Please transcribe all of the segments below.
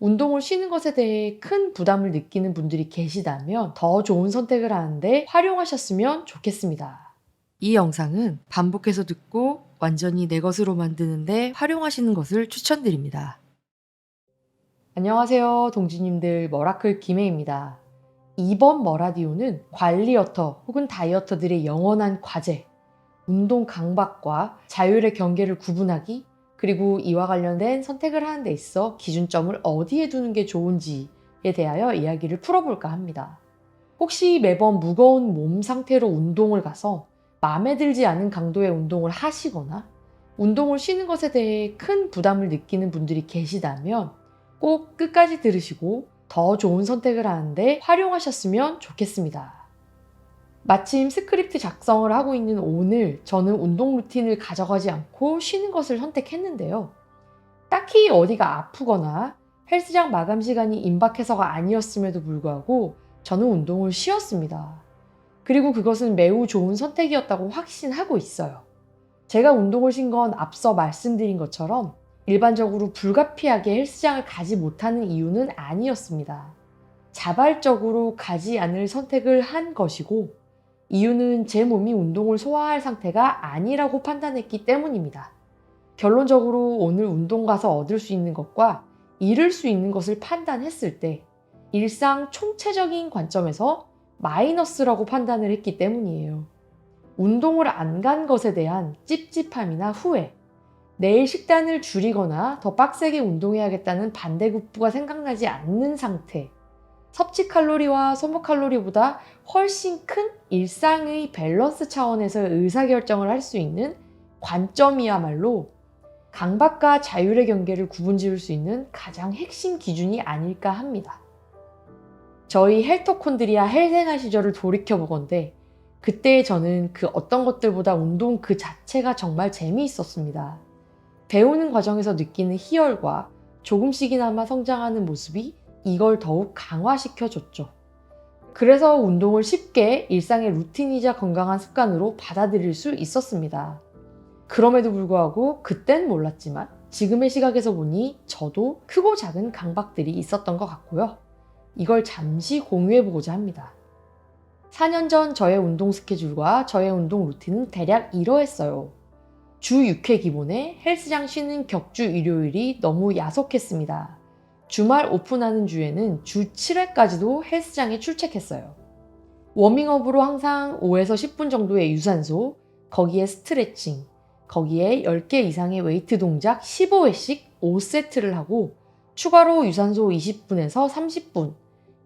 운동을 쉬는 것에 대해 큰 부담을 느끼는 분들이 계시다면 더 좋은 선택을 하는데 활용하셨으면 좋겠습니다. 이 영상은 반복해서 듣고 완전히 내 것으로 만드는데 활용하시는 것을 추천드립니다. 안녕하세요, 동지님들. 머라클 김혜입니다. 이번 머라디오는 관리어터 혹은 다이어터들의 영원한 과제, 운동 강박과 자율의 경계를 구분하기, 그리고 이와 관련된 선택을 하는 데 있어 기준점을 어디에 두는 게 좋은지에 대하여 이야기를 풀어볼까 합니다. 혹시 매번 무거운 몸 상태로 운동을 가서 마음에 들지 않은 강도의 운동을 하시거나 운동을 쉬는 것에 대해 큰 부담을 느끼는 분들이 계시다면 꼭 끝까지 들으시고 더 좋은 선택을 하는데 활용하셨으면 좋겠습니다. 마침 스크립트 작성을 하고 있는 오늘 저는 운동 루틴을 가져가지 않고 쉬는 것을 선택했는데요. 딱히 어디가 아프거나 헬스장 마감 시간이 임박해서가 아니었음에도 불구하고 저는 운동을 쉬었습니다. 그리고 그것은 매우 좋은 선택이었다고 확신하고 있어요. 제가 운동을 쉰 건 앞서 말씀드린 것처럼 일반적으로 불가피하게 헬스장을 가지 못하는 이유는 아니었습니다. 자발적으로 가지 않을 선택을 한 것이고, 이유는 제 몸이 운동을 소화할 상태가 아니라고 판단했기 때문입니다. 결론적으로 오늘 운동 가서 얻을 수 있는 것과 잃을 수 있는 것을 판단했을 때 일상 총체적인 관점에서 마이너스라고 판단을 했기 때문이에요. 운동을 안 간 것에 대한 찝찝함이나 후회, 내일 식단을 줄이거나 더 빡세게 운동해야겠다는 반대급부가 생각나지 않는 상태, 섭취 칼로리와 소모 칼로리보다 훨씬 큰 일상의 밸런스 차원에서 의사결정을 할 수 있는 관점이야말로 강박과 자율의 경계를 구분지을 수 있는 가장 핵심 기준이 아닐까 합니다. 저희 헬토콘드리아 헬생활 시절을 돌이켜보건대 그때 저는 그 어떤 것들보다 운동 그 자체가 정말 재미있었습니다. 배우는 과정에서 느끼는 희열과 조금씩이나마 성장하는 모습이 이걸 더욱 강화시켜줬죠. 그래서 운동을 쉽게 일상의 루틴이자 건강한 습관으로 받아들일 수 있었습니다. 그럼에도 불구하고 그땐 몰랐지만 지금의 시각에서 보니 저도 크고 작은 강박들이 있었던 것 같고요. 이걸 잠시 공유해보고자 합니다. 4년 전 저의 운동 스케줄과 저의 운동 루틴은 대략 이러했어요. 주 6회 기본에 헬스장 쉬는 격주 일요일이 너무 야속했습니다. 주말 오픈하는 주에는 주 7회까지도 헬스장에 출첵했어요. 워밍업으로 항상 5에서 10분 정도의 유산소, 거기에 스트레칭, 거기에 10개 이상의 웨이트 동작 15회씩 5세트를 하고 추가로 유산소 20분에서 30분.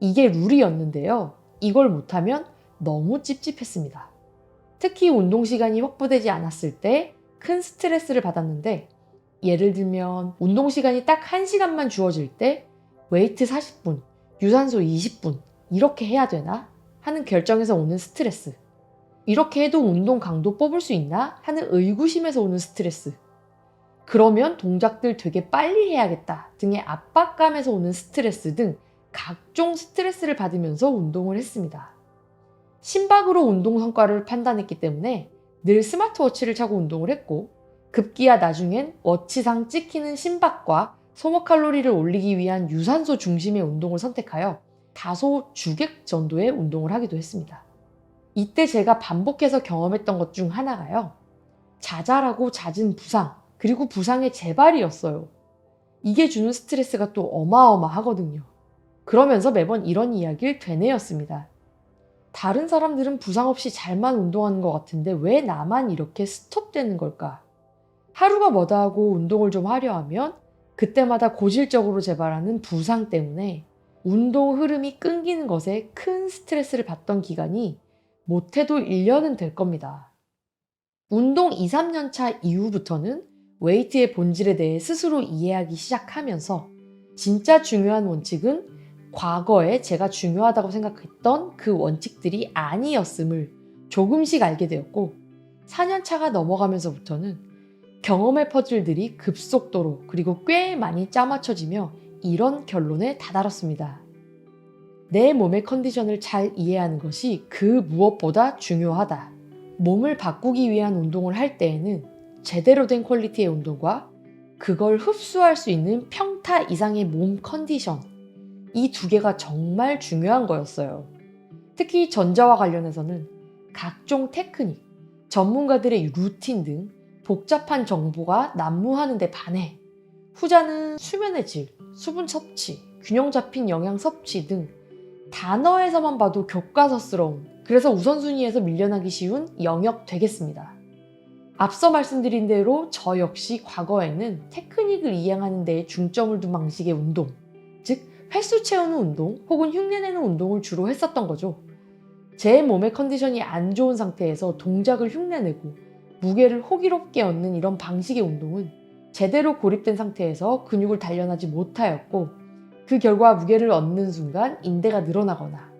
이게 룰이었는데요. 이걸 못하면 너무 찝찝했습니다. 특히 운동 시간이 확보되지 않았을 때 큰 스트레스를 받았는데, 예를 들면 운동 시간이 딱 1시간만 주어질 때 웨이트 40분, 유산소 20분 이렇게 해야 되나 하는 결정에서 오는 스트레스, 이렇게 해도 운동 강도 뽑을 수 있나 하는 의구심에서 오는 스트레스, 그러면 동작들 되게 빨리 해야겠다 등의 압박감에서 오는 스트레스 등 각종 스트레스를 받으면서 운동을 했습니다. 심박으로 운동 성과를 판단했기 때문에 늘 스마트워치를 차고 운동을 했고, 급기야 나중엔 워치상 찍히는 심박과 소모 칼로리를 올리기 위한 유산소 중심의 운동을 선택하여 다소 주객 전도의 운동을 하기도 했습니다. 이때 제가 반복해서 경험했던 것 중 하나가요. 자잘하고 잦은 부상, 그리고 부상의 재발이었어요. 이게 주는 스트레스가 또 어마어마하거든요. 그러면서 매번 이런 이야기를 되뇌었습니다. 다른 사람들은 부상 없이 잘만 운동하는 것 같은데 왜 나만 이렇게 스톱되는 걸까? 하루가 뭐다 하고 운동을 좀 하려 하면 그때마다 고질적으로 재발하는 부상 때문에 운동 흐름이 끊기는 것에 큰 스트레스를 받던 기간이 못해도 1년은 될 겁니다. 운동 2, 3년 차 이후부터는 웨이트의 본질에 대해 스스로 이해하기 시작하면서 진짜 중요한 원칙은 과거에 제가 중요하다고 생각했던 그 원칙들이 아니었음을 조금씩 알게 되었고, 4년 차가 넘어가면서부터는 경험의 퍼즐들이 급속도로 그리고 꽤 많이 짜맞춰지며 이런 결론에 다다랐습니다. 내 몸의 컨디션을 잘 이해하는 것이 그 무엇보다 중요하다. 몸을 바꾸기 위한 운동을 할 때에는 제대로 된 퀄리티의 운동과 그걸 흡수할 수 있는 평타 이상의 몸 컨디션. 이 두 개가 정말 중요한 거였어요. 특히 전자와 관련해서는 각종 테크닉, 전문가들의 루틴 등 복잡한 정보가 난무하는 데 반해 후자는 수면의 질, 수분 섭취, 균형 잡힌 영양 섭취 등 단어에서만 봐도 교과서스러운, 그래서 우선순위에서 밀려나기 쉬운 영역 되겠습니다. 앞서 말씀드린 대로 저 역시 과거에는 테크닉을 이행하는 데에 중점을 둔 방식의 운동, 즉 횟수 채우는 운동 혹은 흉내내는 운동을 주로 했었던 거죠. 제 몸의 컨디션이 안 좋은 상태에서 동작을 흉내내고 무게를 호기롭게 얻는 이런 방식의 운동은 제대로 고립된 상태에서 근육을 단련하지 못하였고, 그 결과 무게를 얻는 순간 인대가 늘어나거나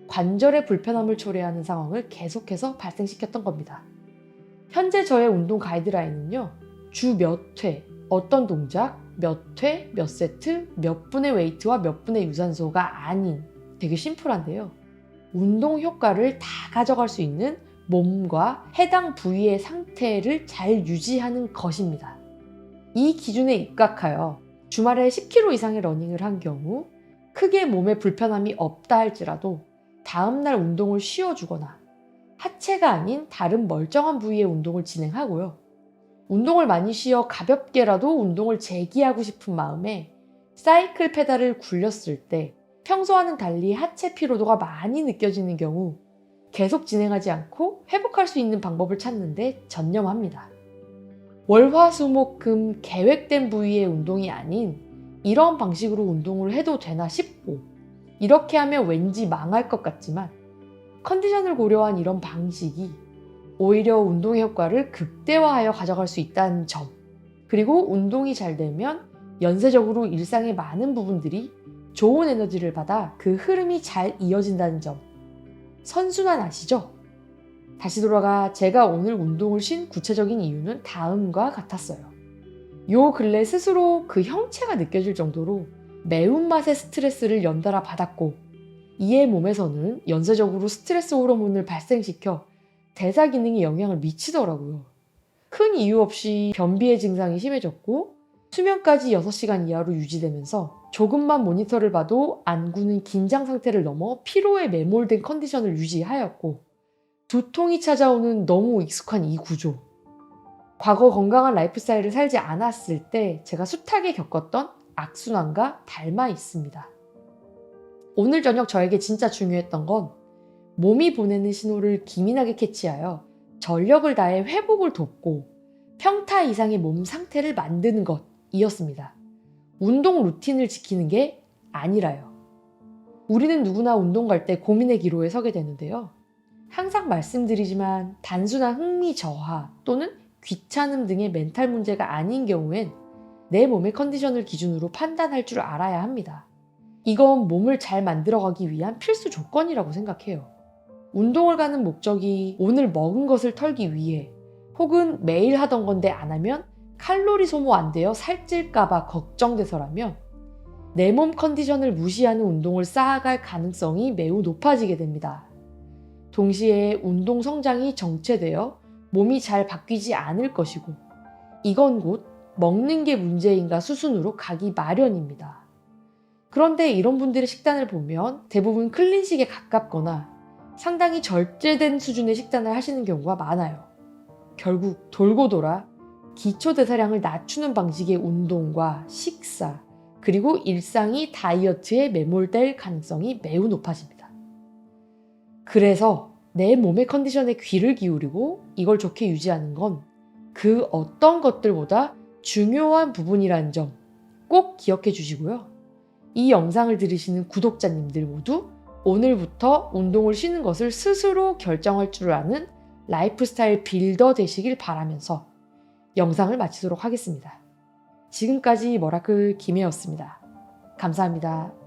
관절의 불편함을 초래하는 상황을 계속해서 발생시켰던 겁니다. 현재 저의 운동 가이드라인은요, 주 몇 회, 어떤 동작, 몇 회, 몇 세트, 몇 분의 웨이트와 몇 분의 유산소가 아닌 되게 심플한데요. 운동 효과를 다 가져갈 수 있는 몸과 해당 부위의 상태를 잘 유지하는 것입니다. 이 기준에 입각하여 주말에 10km 이상의 러닝을 한 경우 크게 몸에 불편함이 없다 할지라도 다음날 운동을 쉬어주거나 하체가 아닌 다른 멀쩡한 부위의 운동을 진행하고요. 운동을 많이 쉬어 가볍게라도 운동을 재기하고 싶은 마음에 사이클 페달을 굴렸을 때 평소와는 달리 하체 피로도가 많이 느껴지는 경우 계속 진행하지 않고 회복할 수 있는 방법을 찾는 데 전념합니다. 월화수목금 계획된 부위의 운동이 아닌 이런 방식으로 운동을 해도 되나 싶고, 이렇게 하면 왠지 망할 것 같지만 컨디션을 고려한 이런 방식이 오히려 운동의 효과를 극대화하여 가져갈 수 있다는 점, 그리고 운동이 잘 되면 연쇄적으로 일상의 많은 부분들이 좋은 에너지를 받아 그 흐름이 잘 이어진다는 점, 선순환 아시죠? 다시 돌아가 제가 오늘 운동을 쉰 구체적인 이유는 다음과 같았어요. 요 근래 스스로 그 형체가 느껴질 정도로 매운맛의 스트레스를 연달아 받았고, 이에 몸에서는 연쇄적으로 스트레스 호르몬을 발생시켜 대사 기능에 영향을 미치더라고요. 큰 이유 없이 변비의 증상이 심해졌고 수면까지 6시간 이하로 유지되면서 조금만 모니터를 봐도 안구는 긴장 상태를 넘어 피로에 매몰된 컨디션을 유지하였고, 두통이 찾아오는 너무 익숙한 이 구조. 과거 건강한 라이프 스타일을 살지 않았을 때 제가 숱하게 겪었던 악순환과 닮아 있습니다. 오늘 저녁 저에게 진짜 중요했던 건 몸이 보내는 신호를 기민하게 캐치하여 전력을 다해 회복을 돕고 평타 이상의 몸 상태를 만드는 것이었습니다. 운동 루틴을 지키는 게 아니라요. 우리는 누구나 운동 갈 때 고민의 기로에 서게 되는데요. 항상 말씀드리지만 단순한 흥미 저하 또는 귀찮음 등의 멘탈 문제가 아닌 경우엔 내 몸의 컨디션을 기준으로 판단할 줄 알아야 합니다. 이건 몸을 잘 만들어가기 위한 필수 조건이라고 생각해요. 운동을 가는 목적이 오늘 먹은 것을 털기 위해 혹은 매일 하던 건데 안 하면 칼로리 소모 안 되어 살찔까봐 걱정돼서라면 내 몸 컨디션을 무시하는 운동을 쌓아갈 가능성이 매우 높아지게 됩니다. 동시에 운동 성장이 정체되어 몸이 잘 바뀌지 않을 것이고, 이건 곧 먹는 게 문제인가 수순으로 가기 마련입니다. 그런데 이런 분들의 식단을 보면 대부분 클린식에 가깝거나 상당히 절제된 수준의 식단을 하시는 경우가 많아요. 결국 돌고 돌아 기초 대사량을 낮추는 방식의 운동과 식사, 그리고 일상이 다이어트에 매몰될 가능성이 매우 높아집니다. 그래서 내 몸의 컨디션에 귀를 기울이고 이걸 좋게 유지하는 건 그 어떤 것들보다 중요한 부분이라는 점 꼭 기억해 주시고요. 이 영상을 들으시는 구독자님들 모두 오늘부터 운동을 쉬는 것을 스스로 결정할 줄 아는 라이프스타일 빌더 되시길 바라면서 영상을 마치도록 하겠습니다. 지금까지 머라클 김혜였습니다. 감사합니다.